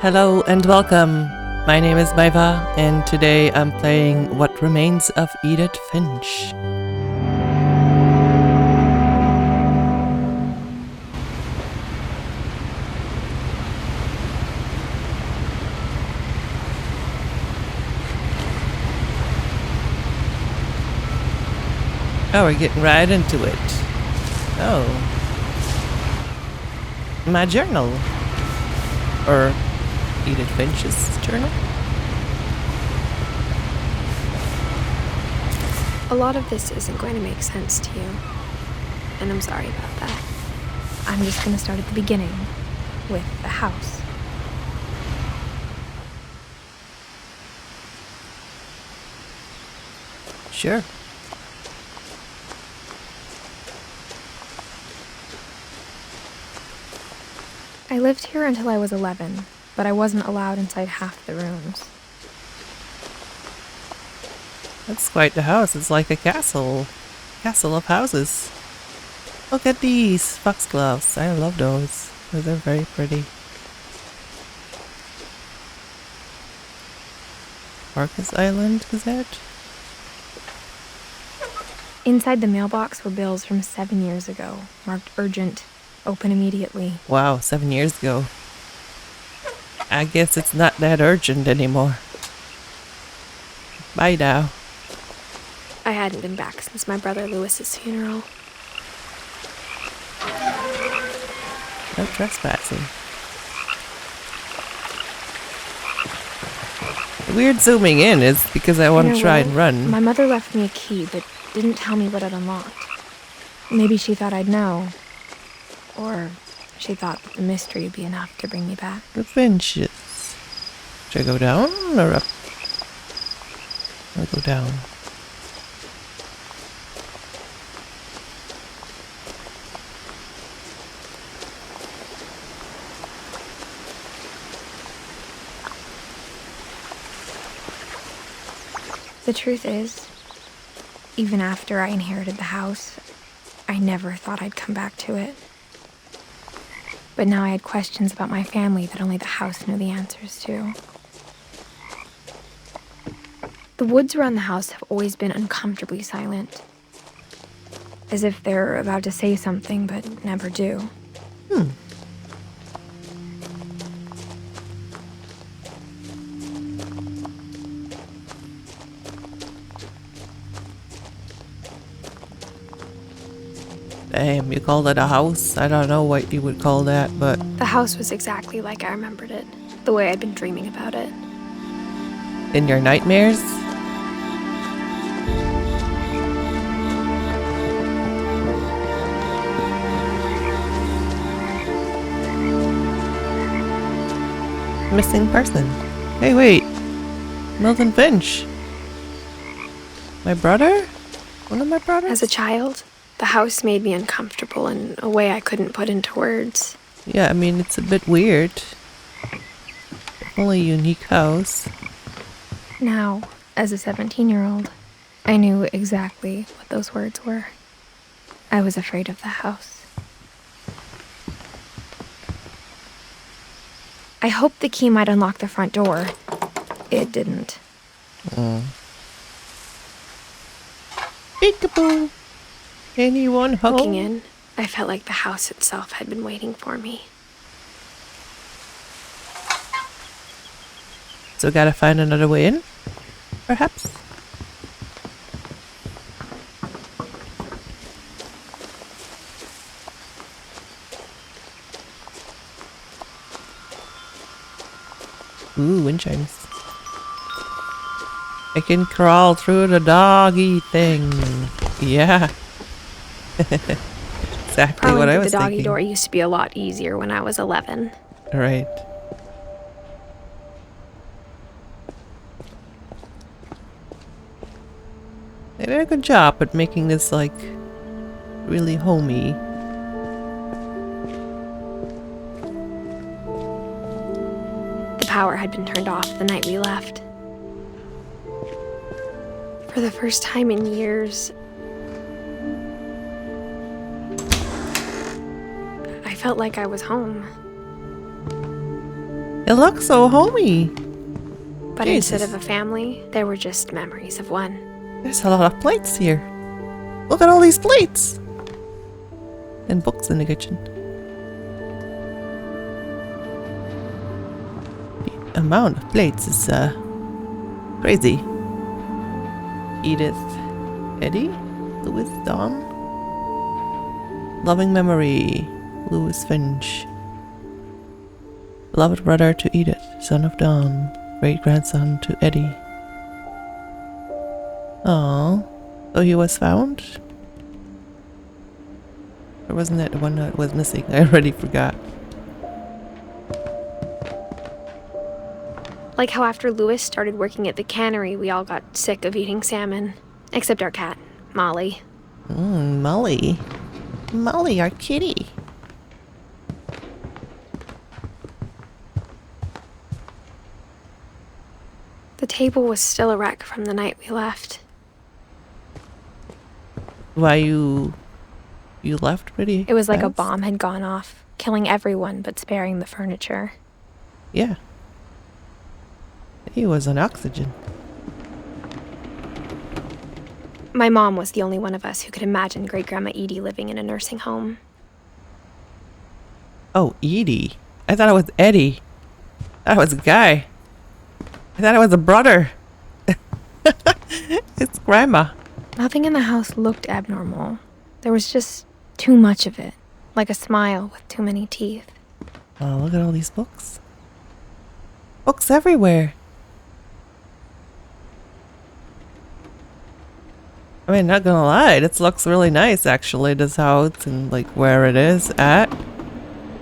Hello and welcome. My name is Maiva, and today I'm playing What Remains of Edith Finch. Oh, we're getting right into it. Oh. My journal. Or Edith Finch's journal. A lot of this isn't going to make sense to you, and I'm sorry about that. I'm just going to start at the beginning, with the house. Sure. I lived here until I was 11, but I wasn't allowed inside half the rooms. That's quite the house. It's like a castle. Castle of houses. Look at these foxgloves. I love those. Those are very pretty. Marcus Island Gazette. Inside the mailbox were bills from 7 years ago, marked urgent, open immediately. Wow, 7 years ago. I guess it's not that urgent anymore. Bye now. I hadn't been back since my brother Lewis's funeral. No trespassing. The weird zooming in is because I want to try and run. My mother left me a key, but didn't tell me what it unlocked. Maybe she thought I'd know. Or she thought that the mystery would be enough to bring me back. The Finches. Should I go down or up? I'll go down. The truth is, even after I inherited the house, I never thought I'd come back to it. But now I had questions about my family that only the house knew the answers to. The woods around the house have always been uncomfortably silent. As if they're about to say something, but never do. Damn, you call it a house? I don't know what you would call that, but... The house was exactly like I remembered it, the way I'd been dreaming about it. In your nightmares? Missing person. Hey, wait. Milton Finch. My brother? One of my brothers? As a child, the house made me uncomfortable in a way I couldn't put into words. Yeah, I mean, it's a bit weird. Definitely a unique house. Now, as a 17-year-old, I knew exactly what those words were. I was afraid of the house. I hoped the key might unlock the front door. It didn't. Peekaboo! Anyone home? Looking in, I felt like the house itself had been waiting for me. So gotta find another way in? Perhaps? Ooh, wind chimes. I can crawl through the doggy thing. Yeah. Exactly what I was thinking. The doggy door used to be a lot easier when I was 11. Right. They did a good job at making this, like, really homey. The power had been turned off the night we left. For the first time in years, I felt like I was home. It looks so homey. But Jesus. instead of a family, there were just memories of one. There's a lot of plates here. Look at all these plates. And books in the kitchen. The amount of plates is crazy. Edith, Eddie, Louis, Dawn. Loving memory, Louis Finch. Beloved brother to Edith, son of Dawn. Great grandson to Eddie. Oh, so he was found? Or wasn't that the one that was missing? I already forgot. Like how after Louis started working at the cannery, we all got sick of eating salmon. Except our cat, Molly. Molly. Molly, our kitty. The table was still a wreck from the night we left. Why you left pretty It was like a fast? bomb had gone off, killing everyone but sparing the furniture. Yeah. He was on oxygen. My mom was the only one of us who could imagine Great-Grandma Edie living in a nursing home. Oh, Edie. I thought it was Eddie. I thought it was a guy. I thought it was a brother. It's Grandma. Nothing in the house looked abnormal. There was just too much of it, like a smile with too many teeth. Oh, look at all these books. Books everywhere. I mean, not gonna lie, this looks really nice actually, this house and like where it is at.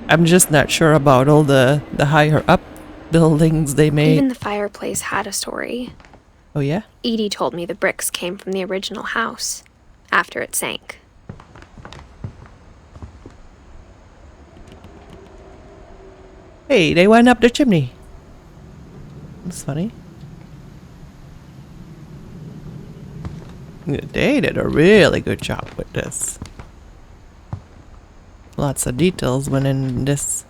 I'm just not sure about all the higher up buildings they made. Even the fireplace had a story. Oh yeah? Edie told me the bricks came from the original house, after it sank. Hey, they went up the chimney. That's funny. They did a really good job with this. Lots of details went in this,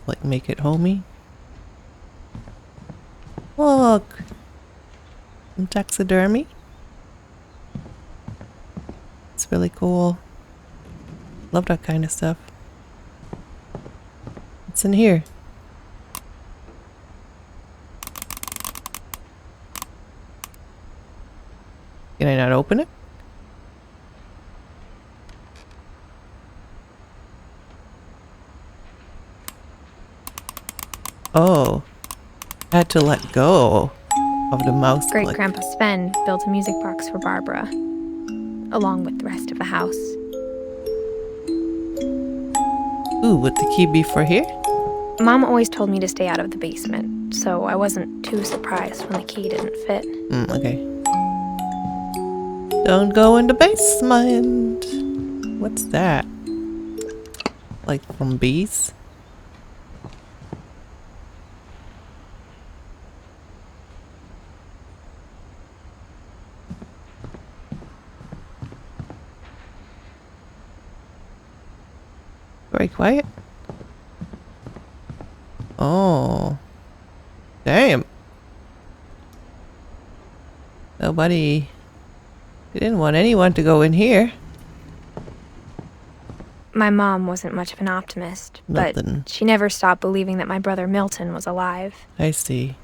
like make it homey. Look, some taxidermy. It's really cool. Love that kind of stuff. What's in here? Can I not open it? Oh, I had to let go of the mouse click. Great-Grandpa Sven built a music box for Barbara, along with the rest of the house. Ooh, would the key be for here? Mom always told me to stay out of the basement, so I wasn't too surprised when the key didn't fit. Okay. Don't go in the basement. What's that? Like from bees? Very quiet. Oh. Damn. Nobody... They didn't want anyone to go in here. My mom wasn't much of an optimist, Nothing. but she never stopped believing that my brother Milton was alive. I see.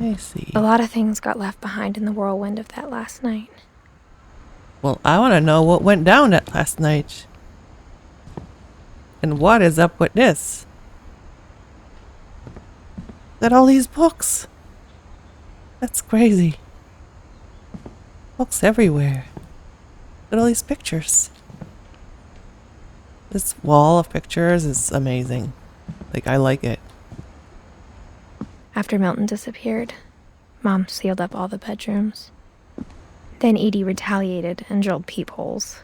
I see. A lot of things got left behind in the whirlwind of that last night. Well, I want to know what went down that last night. And what is up with this? Look at all these books. That's crazy. Books everywhere. Look at all these pictures. This wall of pictures is amazing. Like, I like it. After Milton disappeared, Mom sealed up all the bedrooms. Then Edie retaliated and drilled peepholes.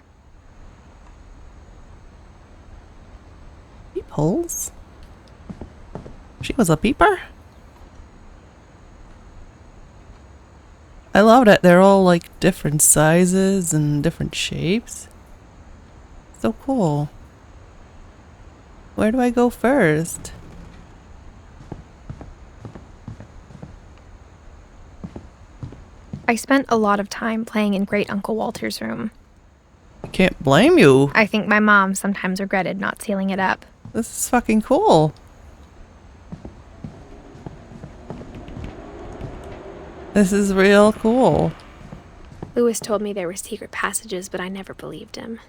Peepholes? She was a peeper? I love that they're all like different sizes and different shapes. So cool. Where do I go first? I spent a lot of time playing in Great Uncle Walter's room. I can't blame you. I think my mom sometimes regretted not sealing it up. This is fucking cool. This is real cool. Lewis told me there were secret passages, but I never believed him.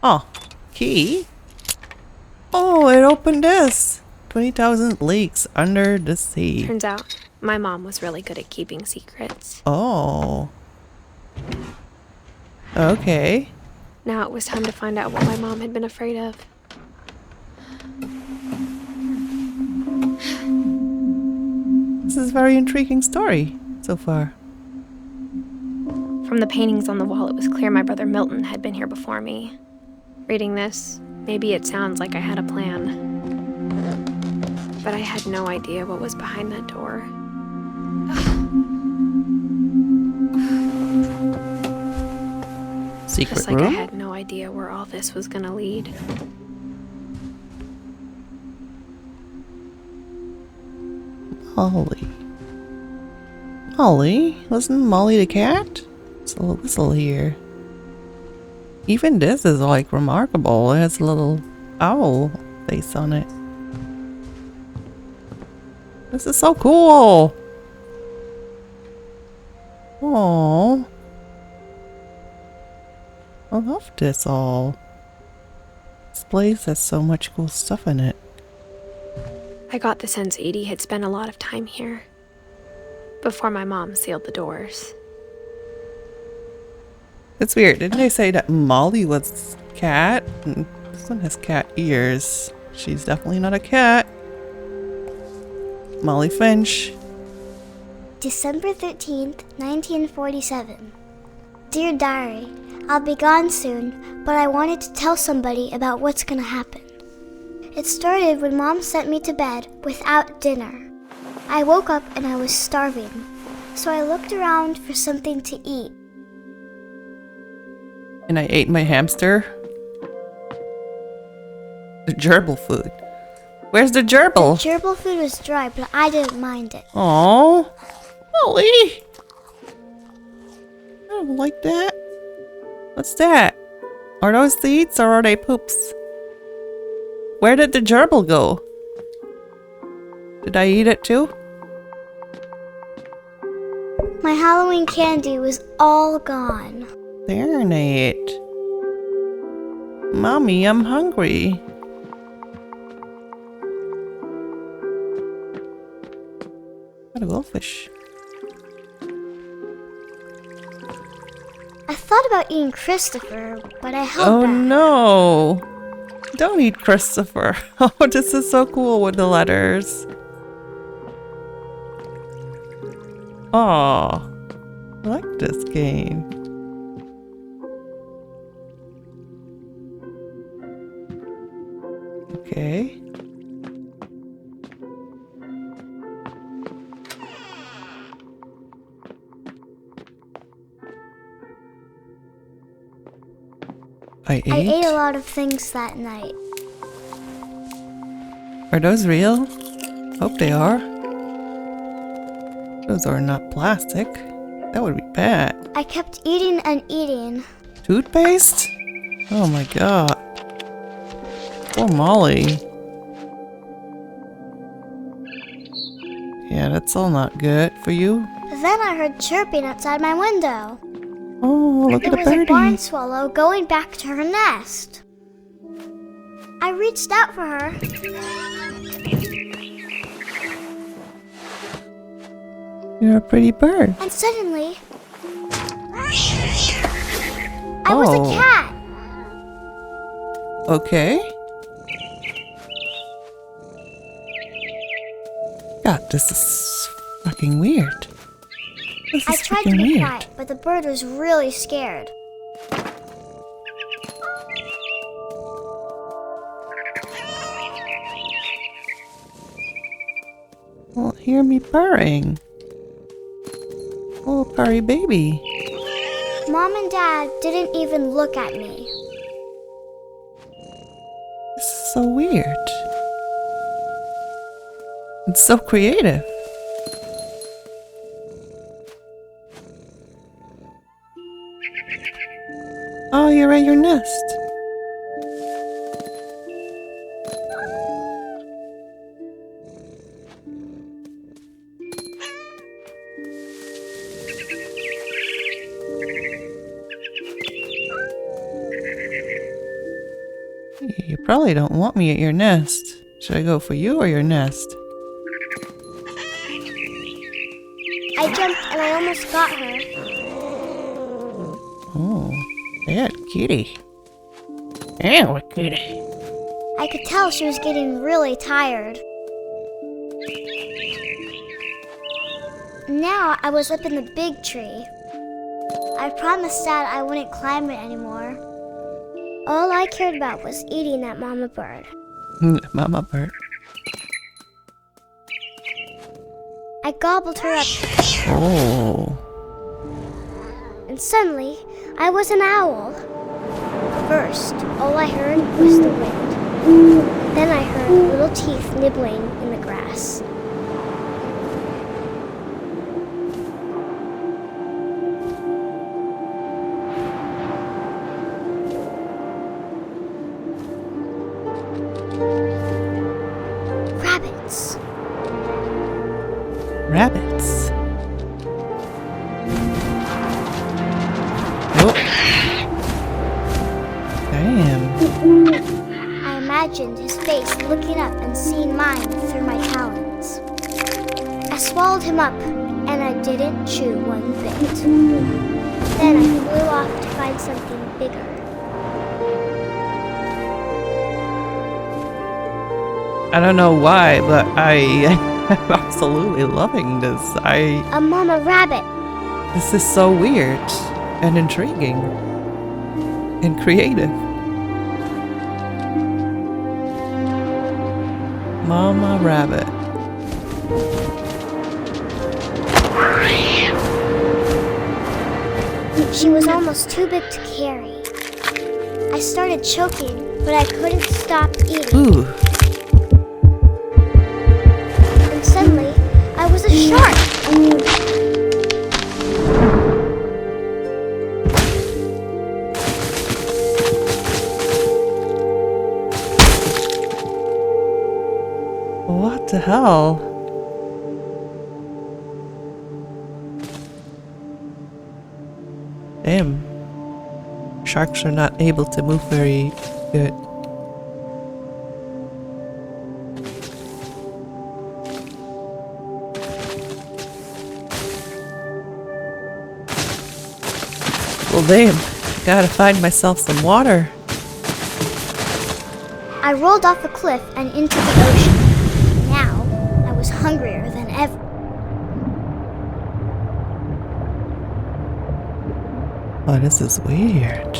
Oh, key? Oh, it opened this. 20,000 leagues under the sea. Turns out, my mom was really good at keeping secrets. Oh. Okay. Now it was time to find out what my mom had been afraid of. This is a very intriguing story so far. From the paintings on the wall, it was clear my brother Milton had been here before me. Reading this, maybe it sounds like I had a plan. But I had no idea what was behind that door. Secret Just like room? I had no idea where all this was gonna lead. Molly. Molly? Wasn't Molly the cat? There's a little whistle here. Even this is like remarkable. It has a little owl face on it. This is so cool. Oh, I love this all. This place has so much cool stuff in it. I got the sense Edie had spent a lot of time here. Before my mom sealed the doors. It's weird. Didn't they say that Molly was cat? And this one has cat ears. She's definitely not a cat. Molly Finch. December 13th, 1947. Dear Diary, I'll be gone soon, but I wanted to tell somebody about what's gonna happen. It started when Mom sent me to bed without dinner. I woke up and I was starving, so I looked around for something to eat. And I ate my hamster. The gerbil food. Where's the gerbil? The gerbil food was dry, but I didn't mind it. Oh, Molly! I don't like that. What's that? Are those seeds or are they poops? Where did the gerbil go? Did I eat it too? My Halloween candy was all gone. Darn it. Mommy, I'm hungry. Got a goldfish. I thought about eating Christopher, but I held Oh back. no! Don't eat Christopher. Oh, this is so cool with the letters. Aw, I like this game. Okay. I ate a lot of things that night. Are those real? Hope they are. Those are not plastic. That would be bad. I kept eating and eating. Toothpaste? Oh my god. Poor Molly. Yeah, that's all not good for you. Then I heard chirping outside my window. Oh, look at It the was a barn birdie. swallow going back to her nest. I reached out for her. You're a pretty bird. And suddenly, I was a cat. Okay. God, this is fucking weird. This I is tried to fucking be weird. quiet, but the bird was really scared. Well, hear me purring. Little purry baby. Mom and Dad didn't even look at me. This is so weird. It's so creative. your nest? You probably don't want me at your nest. Should I go for you or your nest? I jumped and I almost got her. Oh, that kitty. Ew, kitty. I could tell she was getting really tired. Now I was up in the big tree. I promised Dad I wouldn't climb it anymore. All I cared about was eating that mama bird. Mama bird. I gobbled her up, Oh. and suddenly I was an owl. First, all I heard was the wind. Then I heard little teeth nibbling in the grass. Rabbits. Rabbits. Oh. Damn. I imagined his face looking up and seeing mine through my talons. I swallowed him up, and I didn't chew one bit. Then I flew off to find something bigger. I don't know why, but I'm absolutely loving this. A mama rabbit. This is so weird and intriguing and creative. Mama rabbit. She was almost too big to carry. I started choking, but I couldn't stop eating. Ooh. And suddenly, I was a shark. What the hell? Damn. Sharks are not able to move very good. Well, damn. Gotta find myself some water. I rolled off a cliff and into the ocean. Now, I was hungrier than ever. Oh, this is weird.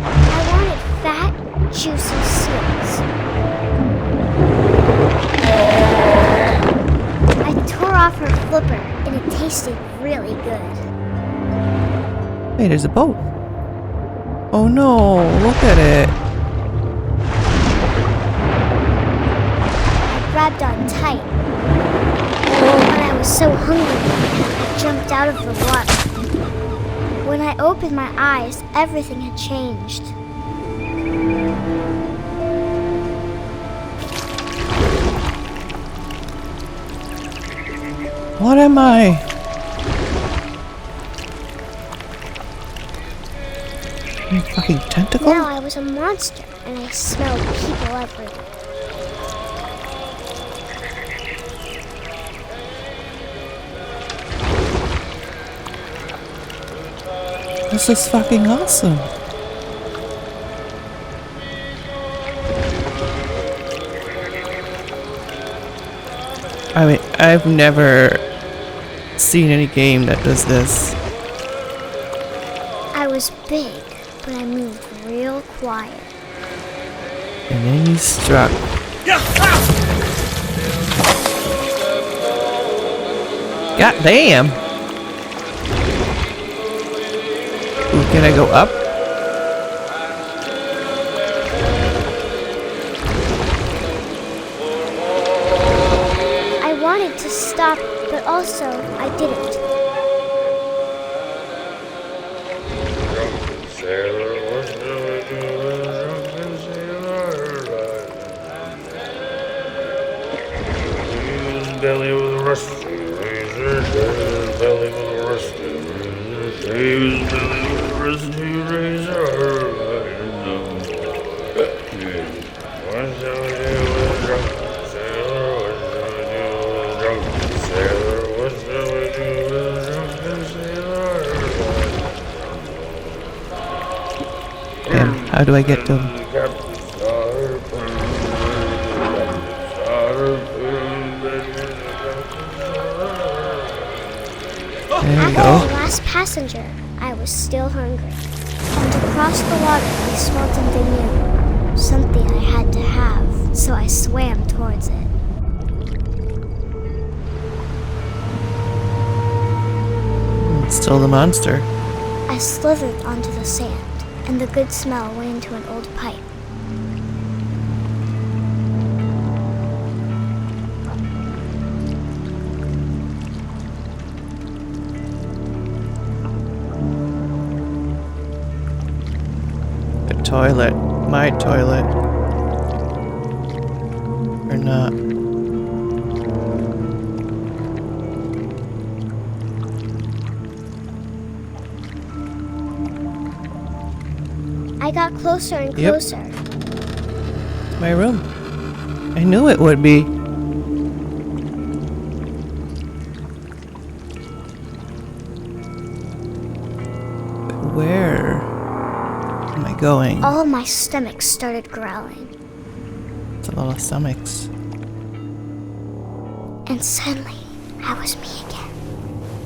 I wanted fat, juicy seals. I tore off her flipper, and it tasted really good. Hey, there's a boat. Oh no, look at it. I grabbed on tight. But I was so hungry, I jumped out of the water. When I opened my eyes, everything had changed. What am I? You fucking tentacle? Now I was a monster, and I smelled people everywhere. This is fucking awesome. I mean, I've never seen any game that does this. I was big, but I moved real quiet. And then you struck. God damn! Ooh, can I go up? I wanted to stop, but also I didn't. How do I get to him? There After you the go. last passenger, I was still hungry. And across the water, I smelled something new. Something I had to have, so I swam towards it. Still the monster. I slithered onto the sand, and the good smell went into an old pipe. The toilet. My toilet. Or not. I got closer and Yep. closer. My room. I knew it would be. But where am I going? All my stomach started growling, It's a lot of stomachs. and suddenly, I was me again.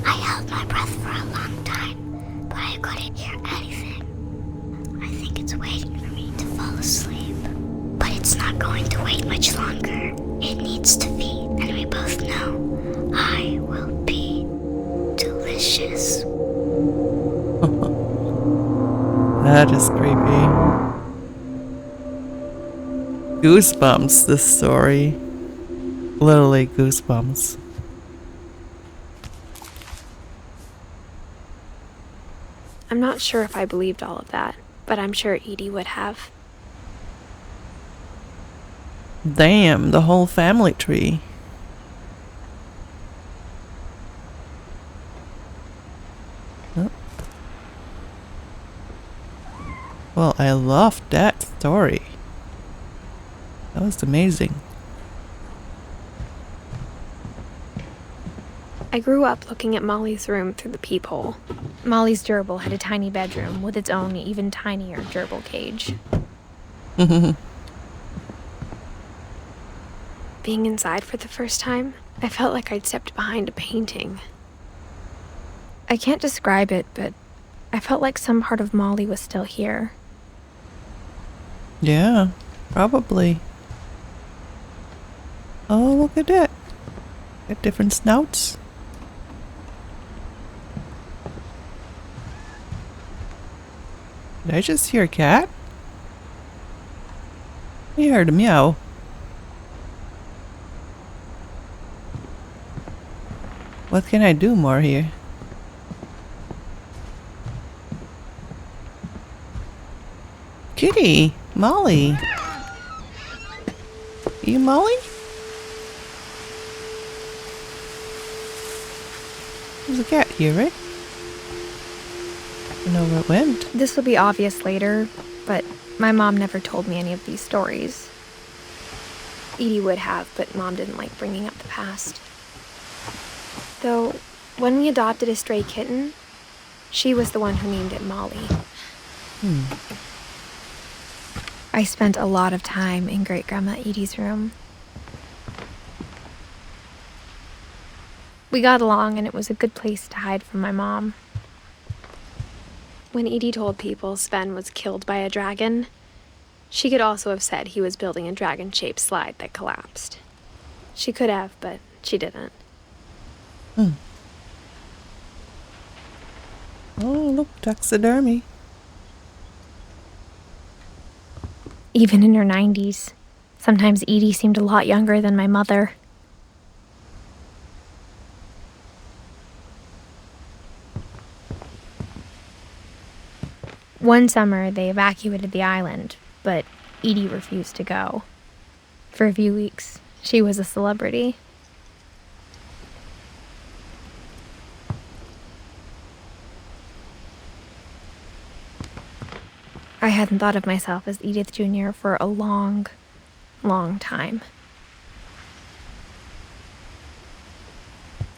I held my breath for a long time, but I couldn't hear anything. I think it's waiting for me to fall asleep. But it's not going to wait much longer. It needs to feed, and we both know I will be delicious. That is creepy. Goosebumps, this story. Literally goosebumps. I'm not sure if I believed all of that, but I'm sure Edie would have. Damn, the whole family tree. Oh. Well, I loved that story. That was amazing. I grew up looking at Molly's room through the peephole. Molly's gerbil had a tiny bedroom with its own even tinier gerbil cage. Being inside for the first time, I felt like I'd stepped behind a painting. I can't describe it, but I felt like some part of Molly was still here. Yeah, probably. Oh, look at that. Got different snouts. Did I just hear a cat? I heard a meow. What can I do more here? Kitty! Molly! You Molly? There's a cat here, right? I don't know where it went. This will be obvious later, but my mom never told me any of these stories. Edie would have, but Mom didn't like bringing up the past. Though, when we adopted a stray kitten, she was the one who named it Molly. I spent a lot of time in Great-Grandma Edie's room. We got along, and it was a good place to hide from my mom. When Edie told people Sven was killed by a dragon, she could also have said he was building a dragon-shaped slide that collapsed. She could have, but she didn't. Oh, look, taxidermy. Even in her 90s, sometimes Edie seemed a lot younger than my mother. One summer, they evacuated the island, but Edie refused to go. For a few weeks, she was a celebrity. I hadn't thought of myself as Edith Jr. for a long, long time.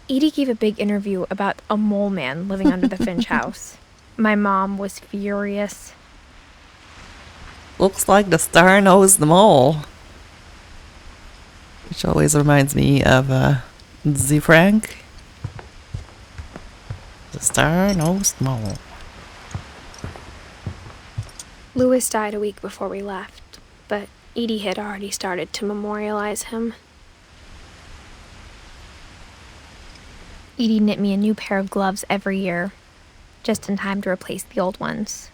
Edie gave a big interview about a mole man living under the Finch house. My mom was furious. Looks like the star knows them all. Which always reminds me of Z Frank. The star knows them all. Louis died a week before we left, but Edie had already started to memorialize him. Edie knit me a new pair of gloves every year, just in time to replace the old ones.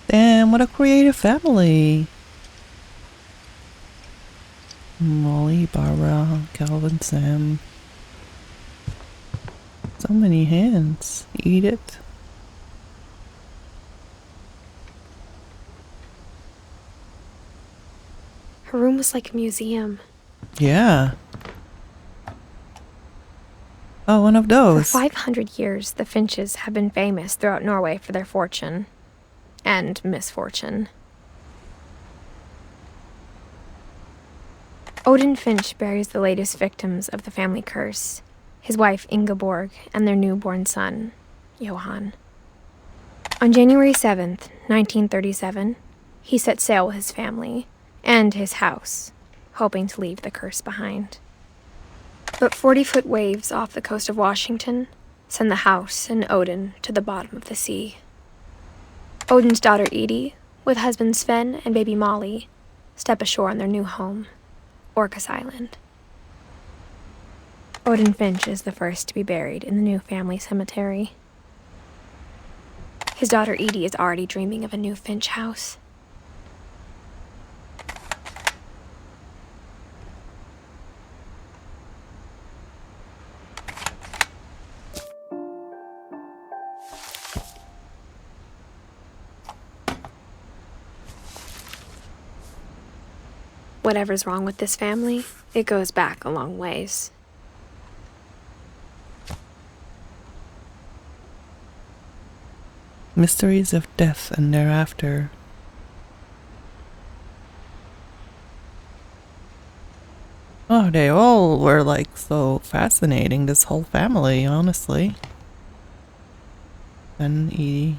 Damn, what a creative family. Molly, Barbara, Calvin, Sam. So many hands. Edith. Her room was like a museum. Yeah. Oh, one of For those. 500 years, the Finches have been famous throughout Norway for their fortune. And misfortune. Odin Finch buries the latest victims of the family curse, his wife Ingeborg and their newborn son, Johan. On January 7th, 1937, he set sail with his family and his house, hoping to leave the curse behind. But 40-foot waves off the coast of Washington send the house and Odin to the bottom of the sea. Odin's daughter Edie, with husband Sven and baby Molly, step ashore on their new home, Orcas Island. Odin Finch is the first to be buried in the new family cemetery. His daughter Edie is already dreaming of a new Finch house. Whatever's wrong with this family, it goes back a long ways. Mysteries of death and thereafter. Oh, they all were like so fascinating, this whole family, honestly. And Edie.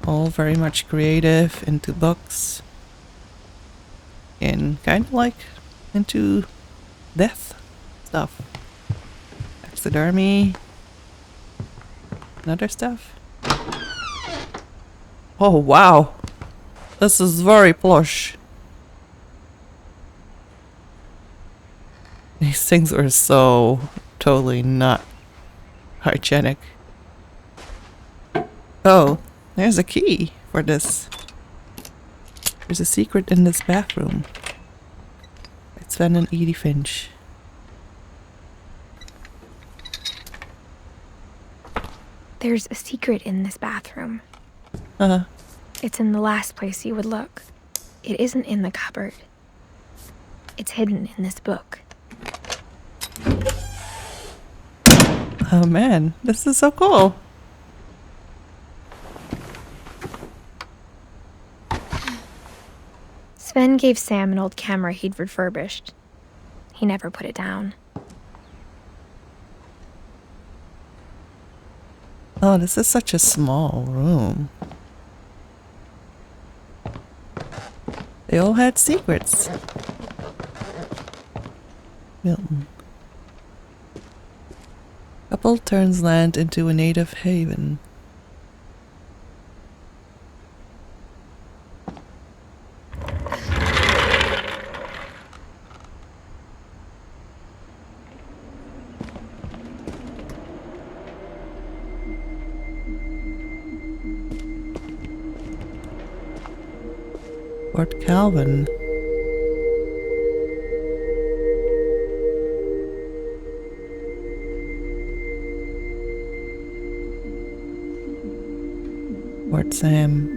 All very much creative, into books. And kind of like into death stuff. Taxidermy. And other stuff. Oh, wow. This is very plush. These things are so totally not hygienic. Oh, there's a key for this. There's a secret in this bathroom. It's Sven and Edie Finch. There's a secret in this bathroom. Uh-huh. It's in the last place you would look. It isn't in the cupboard. It's hidden in this book. Oh man, this is so cool. Sven gave Sam an old camera he'd refurbished. He never put it down. Oh, this is such a small room. They all had secrets. Milton. Couple turns land into a native haven. Fort Calvin. Fort Sam.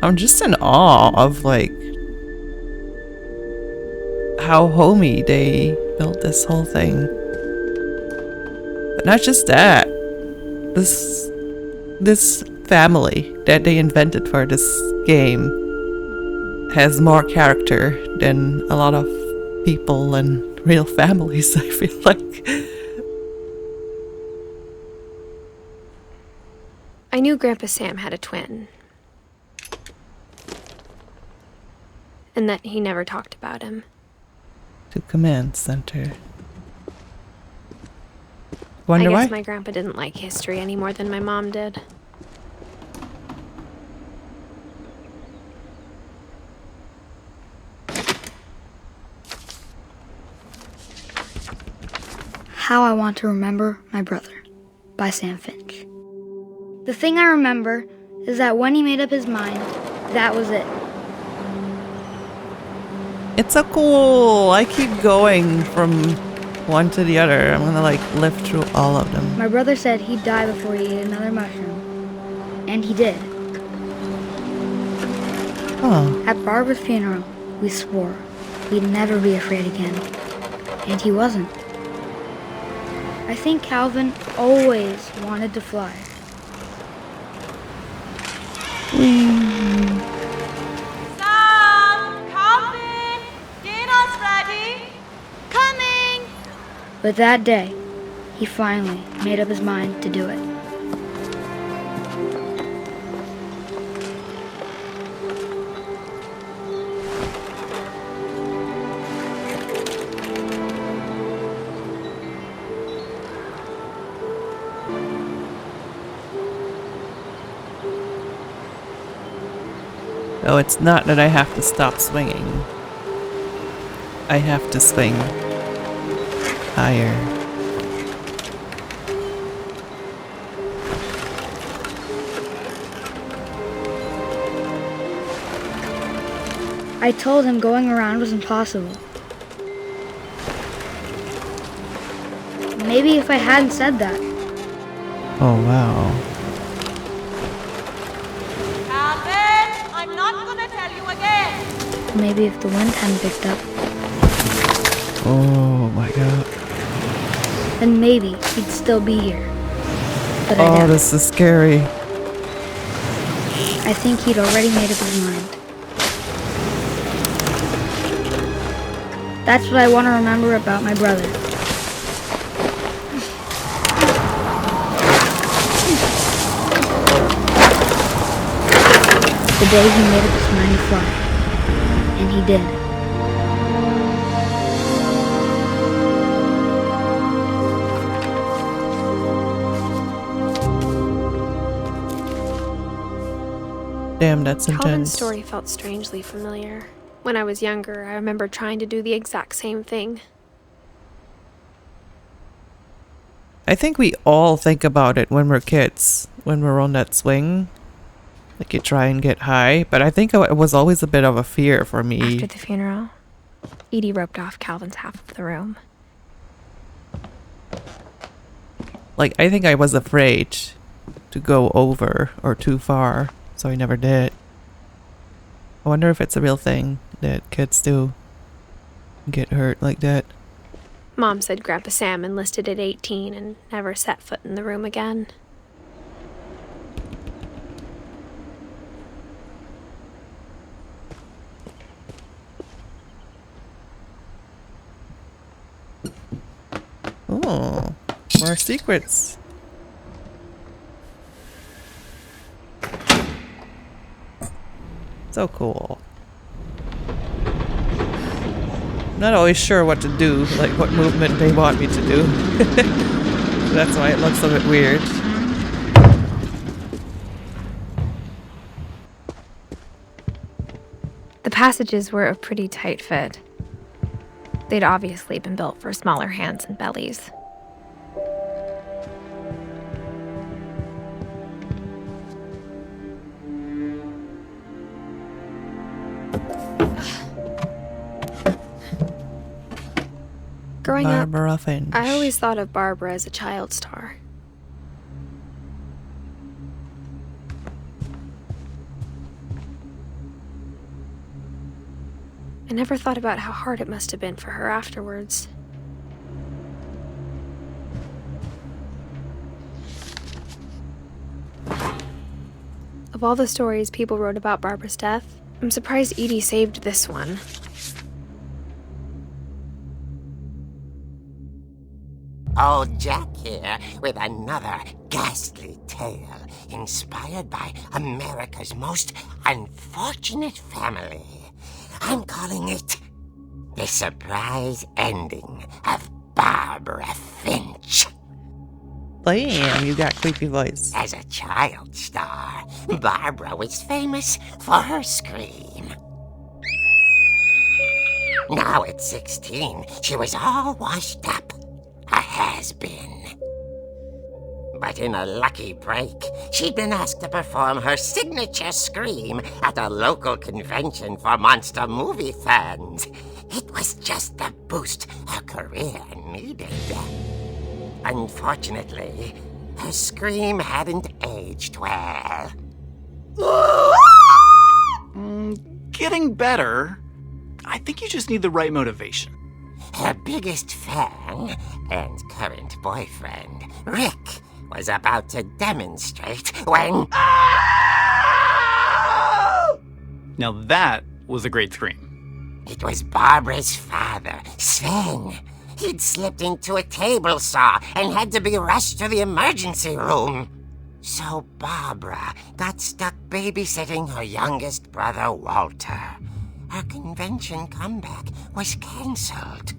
I'm just in awe of like how homey they built this whole thing. But not just that. This family that they invented for this game has more character than a lot of people and real families, I feel like. I knew Grandpa Sam had a twin. And that he never talked about him. To command center. I Wonder guess why? my grandpa didn't like history any more than my mom did. How I Want to Remember My Brother by Sam Finch. The thing I remember is that when he made up his mind, that was it. It's so cool. I keep going from one to the other. I'm gonna like live through all of them. My brother said he'd die before he ate another mushroom. And he did. Oh, At Barbara's funeral, we swore we'd never be afraid again. And he wasn't. I think Calvin always wanted to fly. Sam, Calvin, dinner's ready. Coming. But that day, he finally made up his mind to do it. oh, it's not that I have to stop swinging. I have to swing higher. I told him going around was impossible. Maybe if I hadn't said that. Oh, wow. Calvin, I'm not gonna tell you again. Maybe if the wind hadn't picked up. Oh, my God. Then maybe he'd still be here. But I Oh, doubt it. this is scary. I think he'd already made up his mind. That's what I want to remember about my brother. The day he made up his mind to fly. And he did. Damn, that's Calvin's intense. story felt strangely familiar. When I was younger, I remember trying to do the exact same thing. I think we all think about it when we're kids, when we're on that swing. Like you try and get high, but I think it was always a bit of a fear for me. After the funeral, Edie roped off Calvin's half of the room. Like, I think I was afraid to go over or too far, so I never did. I wonder if it's a real thing that kids do get hurt like that. Mom said Grandpa Sam enlisted at 18 and never set foot in the room again. Oh, more secrets. So cool. Not always sure what to do, like what movement they want me to do. That's why it looks a bit weird. The passages were a pretty tight fit. They'd obviously been built for smaller hands and bellies. Growing up, Barbara Finch. I always thought of Barbara as a child star. I never thought about how hard it must have been for her afterwards. Of all the stories people wrote about Barbara's death, I'm surprised Edie saved this one. Oh, Jackie. here with another ghastly tale inspired by America's most unfortunate family. I'm calling it The Surprise Ending of Barbara Finch. Damn, you got creepy voice. As a child star, Barbara was famous for her scream. Now at 16, she was all washed up. A has-been. But in a lucky break, she'd been asked to perform her signature scream at a local convention for monster movie fans. It was just the boost her career needed. Unfortunately, her scream hadn't aged well. Getting better. I think you just need the right motivation. Her biggest fan and current boyfriend, Rick, was about to demonstrate when... Now that was a great scream. It was Barbara's father, Sven. He'd slipped into a table saw and had to be rushed to the emergency room. So Barbara got stuck babysitting her youngest brother, Walter. Her convention comeback was cancelled.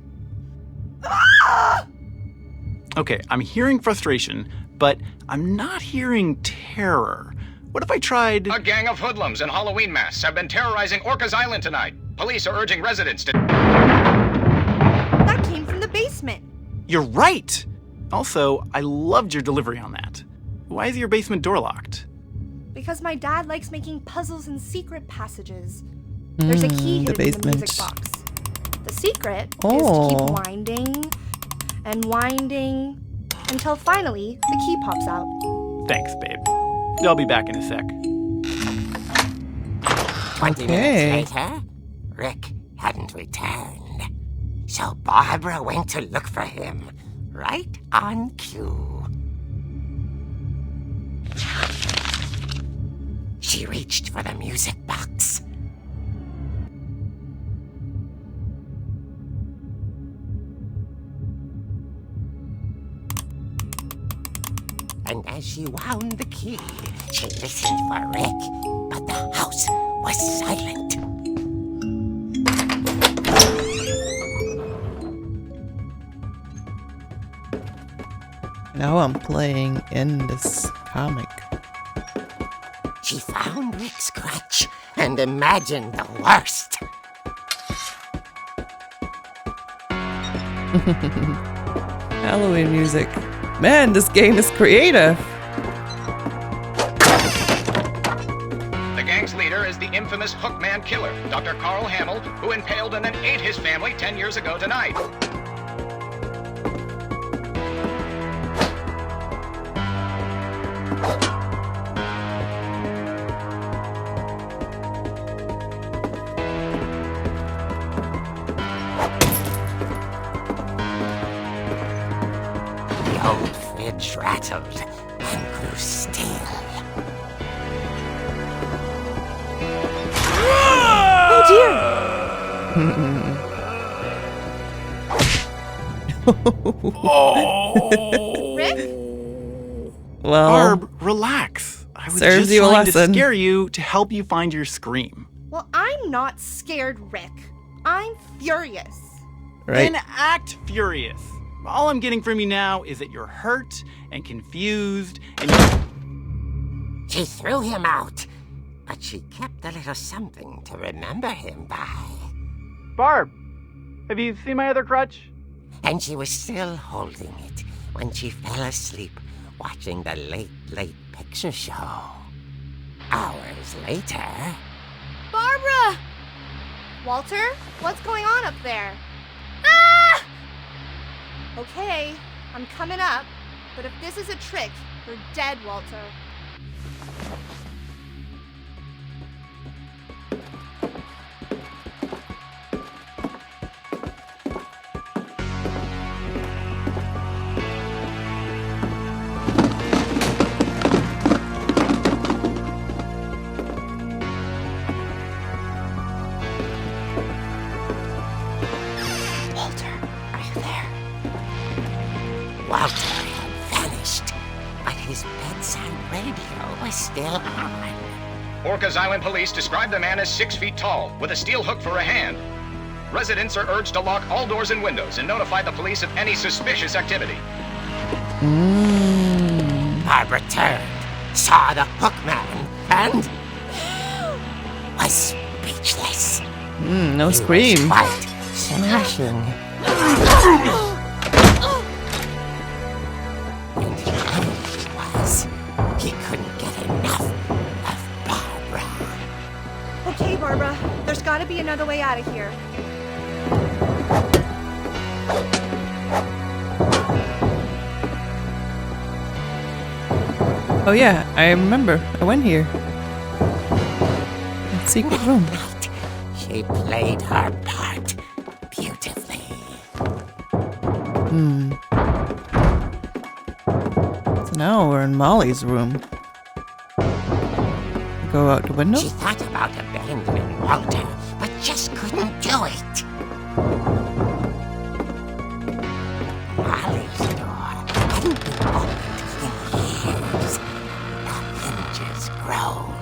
Okay, I'm hearing frustration, but I'm not hearing terror. What if I tried... A gang of hoodlums in Halloween masks have been terrorizing Orcas Island tonight. Police are urging residents to... That came from the basement. You're right! Also, I loved your delivery on that. Why is your basement door locked? Because my dad likes making puzzles and secret passages. There's a key hidden in the music box. The secret is to keep winding and winding until finally the key pops out. Thanks, babe. I'll be back in a sec. 20 minutes later, Rick hadn't returned. So Barbara went to look for him, right on cue. She reached for the music box. And as she wound the key, she listened for Rick, but the house was silent. Now I'm playing in this comic. She found Rick's crutch and imagined the worst. Halloween music. Man, this game is creative. The gang's leader is the infamous Hookman killer, Dr. Carl Hamill, who impaled and then ate his family 10 years ago tonight. The old fridge rattled and grew still. Oh dear! Rick? Well, Barb, relax. I was serves just you a trying to lesson. scare you to help you find your scream. Well, I'm not scared, Rick. I'm furious. right? Then act furious. All I'm getting from you now is that you're hurt and confused and She threw him out, but she kept a little something to remember him by. Barb, have you seen my other crutch? And she was still holding it when she fell asleep watching the late picture show. Hours later... Barbara! Walter, what's going on up there? Ah! Okay, I'm coming up, but if this is a trick, you're dead, Walter. Walter had his bedside radio was still on. Orcas Island police describe the man as 6 feet tall, with a steel hook for a hand. Residents are urged to lock all doors and windows and notify the police of any suspicious activity. Barbara turned, saw the hook man, and was speechless. No scream. He was quite smashing. And he was. He couldn't get enough of Barbara. Okay, Barbara. There's gotta be another way out of here. Oh yeah, I remember. I went here. Secret room. Night, she played her part beautifully. So now we're in Molly's room. Go out the window? She thought about abandoning Walter, but just couldn't do it. Molly's door hadn't been opened in years. The hinges groaned.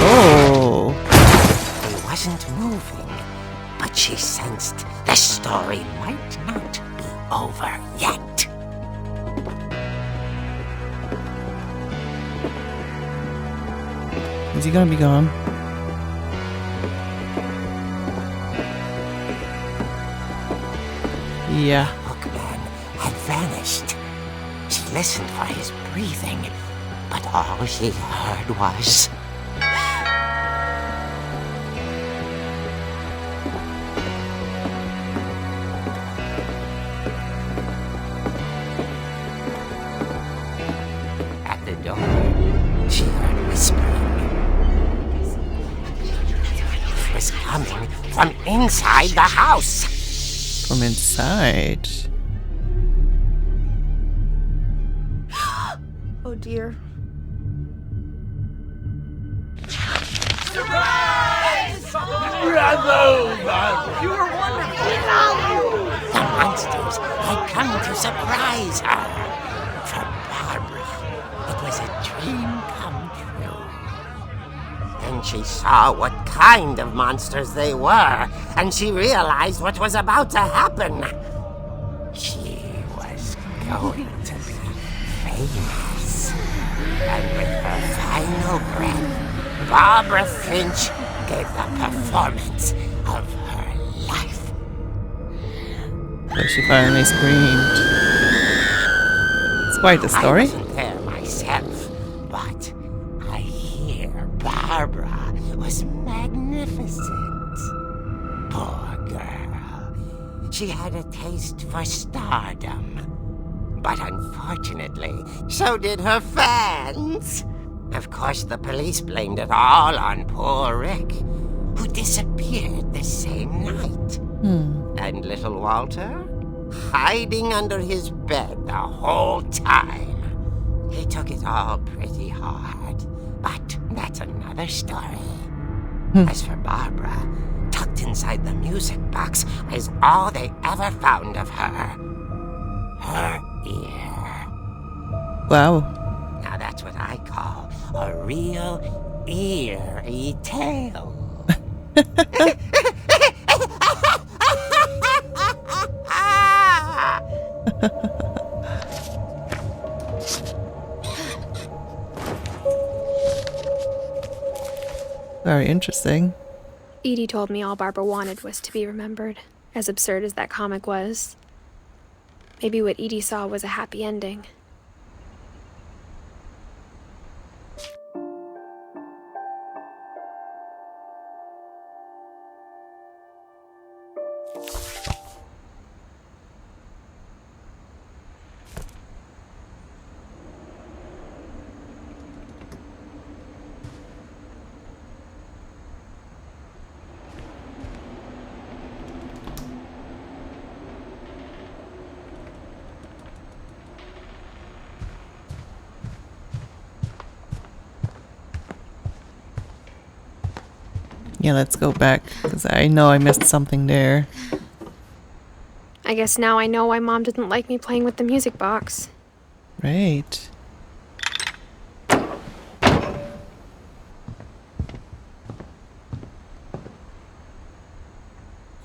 Oh. He wasn't moving, but she sensed the story might not be over yet. Is he gonna be gone? Yeah. Hookman had vanished. She listened for his breathing, but all she heard was... At the door, she heard whispering. It was coming from inside the house. From inside. Oh dear. The monsters had come to surprise her. For Barbara, it was a dream come true. Then she saw what kind of monsters they were, and she realized what was about to happen. She was going to be famous. And with her final breath, Barbara Finch gave the performance of her life. So she finally screamed. It's quite the story. I wasn't there myself, but I hear Barbara was magnificent. Poor girl. She had a taste for stardom. But unfortunately, so did her fans. Of course, the police blamed it all on poor Rick, who disappeared the same night. And little Walter? Hiding under his bed the whole time. He took it all pretty hard, but that's another story. As for Barbara, tucked inside the music box was all they ever found of her. Her ear. Wow. Now that's what I call a real eerie tale. Very interesting. Edie told me all Barbara wanted was to be remembered, as absurd as that comic was. Maybe what Edie saw was a happy ending. Yeah, let's go back, because I know I missed something there. I guess now I know why Mom didn't like me playing with the music box. Right.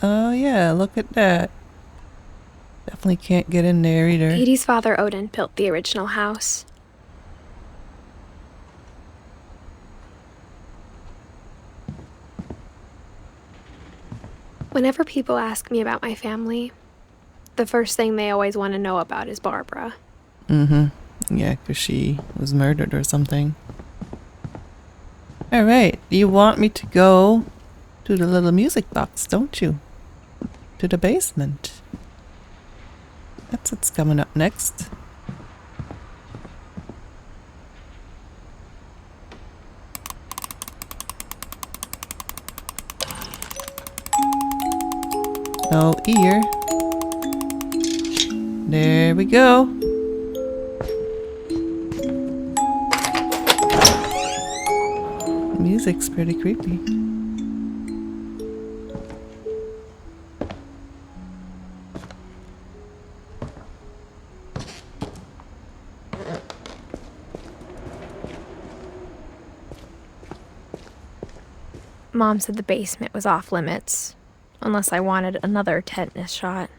Oh yeah, look at that. Definitely can't get in there either. Edie's father Odin built the original house. Whenever people ask me about my family, the first thing they always want to know about is Barbara. Mm-hmm. Yeah, because she was murdered or something. Alright, you want me to go to the little music box, don't you? To the basement. That's what's coming up next. No ear. There we go. The music's pretty creepy. Mom said the basement was off limits, unless I wanted another tetanus shot.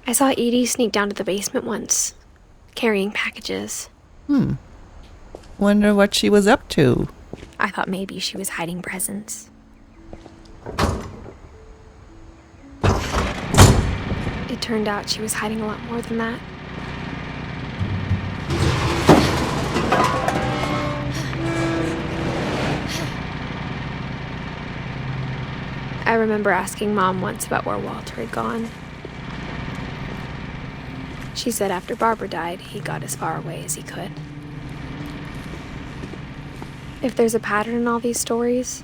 I saw Edie sneak down to the basement once, carrying packages. Wonder what she was up to. I thought maybe she was hiding presents. It turned out she was hiding a lot more than that. I remember asking Mom once about where Walter had gone. She said after Barbara died, he got as far away as he could. If there's a pattern in all these stories,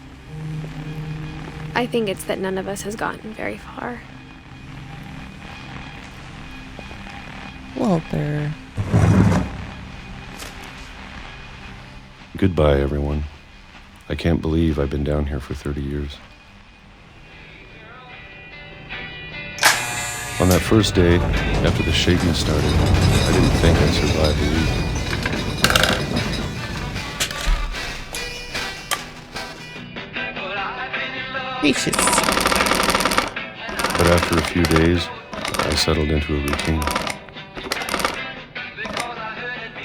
I think it's that none of us has gotten very far. Walter. Goodbye, everyone. I can't believe I've been down here for 30 years. On that first day, after the shaking started, I didn't think I'd survive a week. Peaches. But after a few days, I settled into a routine.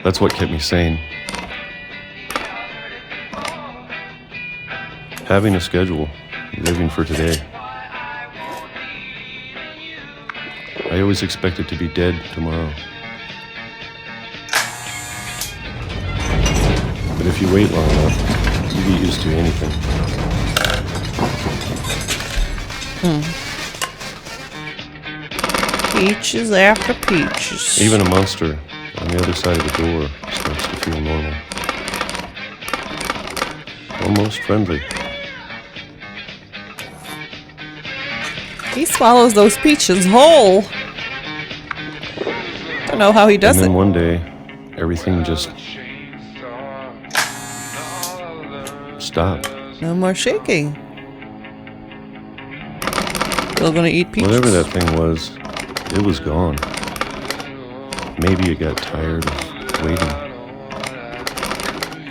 That's what kept me sane. Having a schedule, living for today. I always expected to be dead tomorrow. But if you wait long enough, you get used to anything. Peaches after peaches. Even a monster on the other side of the door starts to feel normal. Almost friendly. He swallows those peaches whole. Don't know how he does and then it. One day, everything just stopped. No more shaking. Still gonna eat peaches? Whatever that thing was, it was gone. Maybe it got tired of waiting.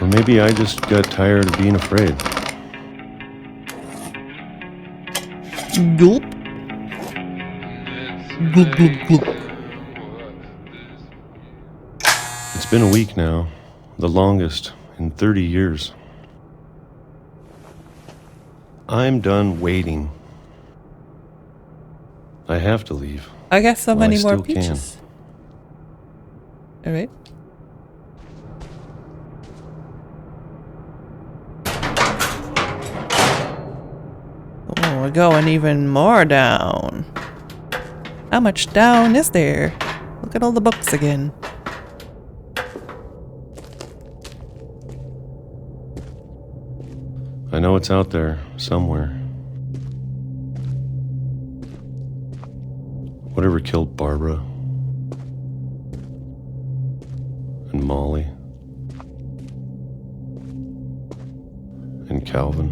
Or maybe I just got tired of being afraid. Gulp. Gulp, gulp, gulp. It's been a week now, the longest in 30 years. I'm done waiting. I have to leave. I got so Well, I many more still can. peaches. Alright. Oh, we're going even more down. How much down is there? Look at all the books again. I know it's out there, somewhere. Whatever killed Barbara and Molly second, Calvin.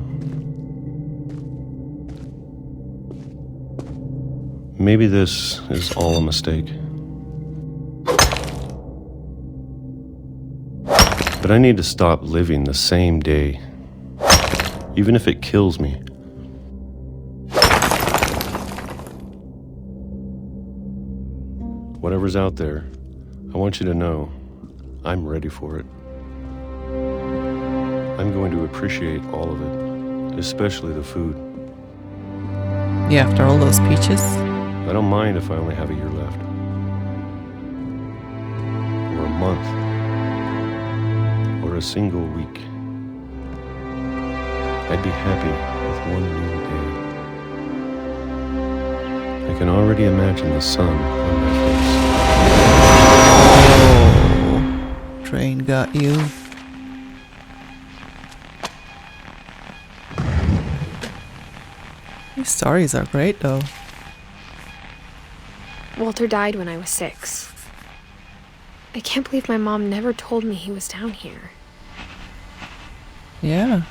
Maybe this is all a mistake. But I need to stop living the same day, even if it kills me. Whatever's out there, I want you to know I'm ready for it. I'm going to appreciate all of it, especially the food. Yeah, after all those peaches. I don't mind if I only have a year left. Or a month. Or a single week. I'd be happy with one new day. I can already imagine the sun on my face. Oh, train got you. These stories are great though. Walter died when I was 6. I can't believe my mom never told me he was down here. Yeah.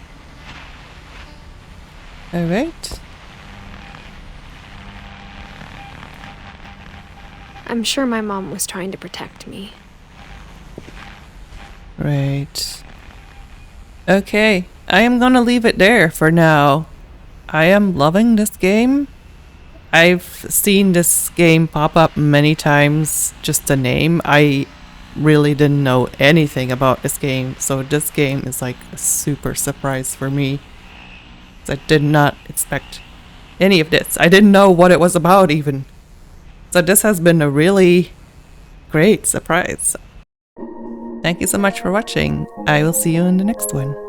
Alright. I'm sure my mom was trying to protect me. Right. Okay, I am gonna leave it there for now. I am loving this game. I've seen this game pop up many times, just the name. I really didn't know anything about this game, so this game is like a super surprise for me. I did not expect any of this. I didn't know what it was about even. So this has been a really great surprise. Thank you so much for watching. I will see you in the next one.